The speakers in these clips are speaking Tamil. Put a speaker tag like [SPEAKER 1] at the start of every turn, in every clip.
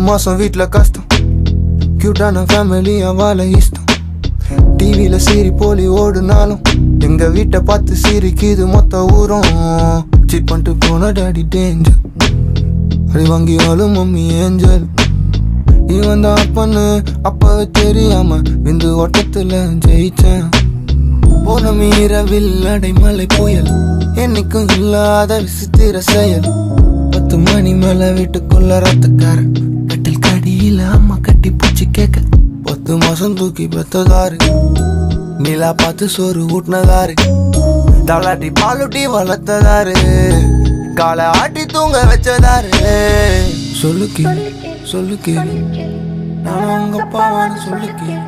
[SPEAKER 1] மாசம் வீட்ல கஷ்டம், கியூட்டான ஃபேமிலியா வாழ இஷ்டம். டிவில சீரி போலி ஓடுனாலும் எங்க வீட்டை பார்த்து சிரிக்குது மொத்த ஊரும். சீட் பண்ணிட்டு போன டாடி டேஞ்சர், அடி வாங்கியாலும் மம்மி ஏஞ்சல். இவன் தான் அப்பன்னு அப்பவே தெரியாம விந்து ஓட்டத்துல ஜெயிச்சேன். போன மீறவில் அடைமலை புயல், என்னைக்கும் இல்லாத விசித்திர செயல். 10 மணி மேல வீட்டுக்குள்ள ரத்தக்காரன், கட்டில் கடியில அம்மா கட்டி பூச்சி கேட்க. 10 மாசம் தூக்கி பெத்ததாரு, நிலா பார்த்து சோறு ஊட்டினதாரு, தலாட்டி பாலுட்டி வளர்த்ததாரு, காலை ஆட்டி தூங்க வச்சதாரு. சொல்லு கேளு, சொல்லு கேளு, நான் உங்க அப்பாவான்னு சொல்லு கேளு.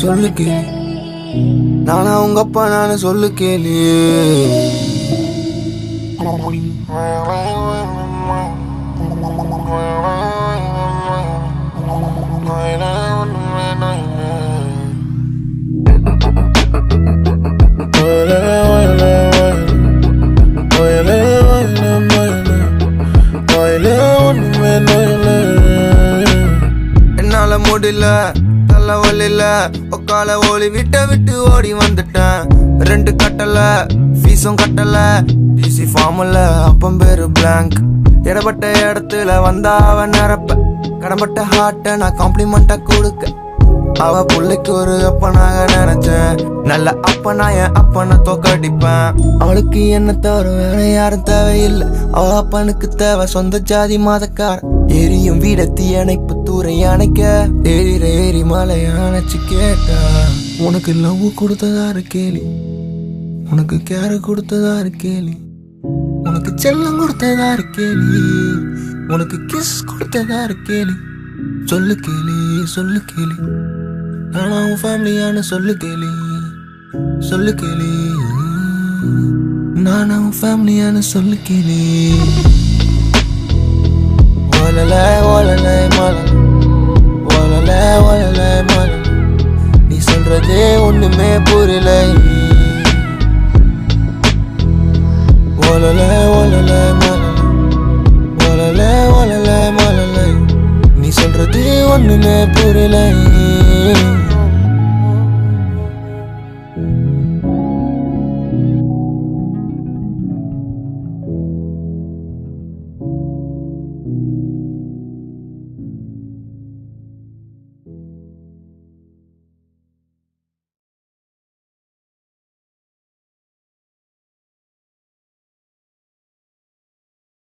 [SPEAKER 1] சொல்லு கேளு, நானா உங்க அப்பா நானு சொல்லு கேளு. என்னால முடியல தள்ள வழியில உக்கால ஓலி விட்டு ஓடி வந்துட்டேன். 2 கட்டல ஃபீஸும் கட்டல, டிசி ஃபார்ம்ல அப்பம் பேரு பிளாங்க். இடப்பட்ட இடத்துல வந்தா அவன் நிரப்ப, கடம்பட்ட ஹார்ட்ட நான் காம்ப்ளிமெண்டா கொடுக்க. அவ பிள்ளைக்கு ஒரு அப்பனாக நினைச்சேன், நல்ல அப்பனா என் அப்பனை தோக்கடிப்பேன். அவளுக்கு என்ன தவிர வேற யாரும் தேவையில்லை, அவ அப்பனுக்கு தேவை சொந்த ஜாதி மதக்கார. எரியும் வீட தீயணைப்பு தூரை அணைக்க, ஏறிற ஏறி மலைய அணைச்சு கேட்டா. உனக்கு லவ் கொடுத்ததாரு கேலி, உனக்கு கேர கொடுத்ததாரு கேலி, உனக்கு செல்லம் கொடுத்ததாரு கேலி, உனக்கு கிஸ் கொடுத்ததாரு கேலி. சொல்லு கேலி, சொல்லு கேலி, நானா உன் ஃபேமிலியானு சொல்லு கேலி. சொல்லு கேலி, நானா உன் ஃபேமிலியானு சொல்லு கேலி. ஓலலை ஓலலை மலலை, ஓலலை ஓலலை மலலை, நீ சொல்றதே ஒண்ணுமே புரியலை. ஓலலை ஓலலை மலலை, ஓலலை ஓலலை மலலை, நீ சொல்றது ஒண்ணுமே புரியலை.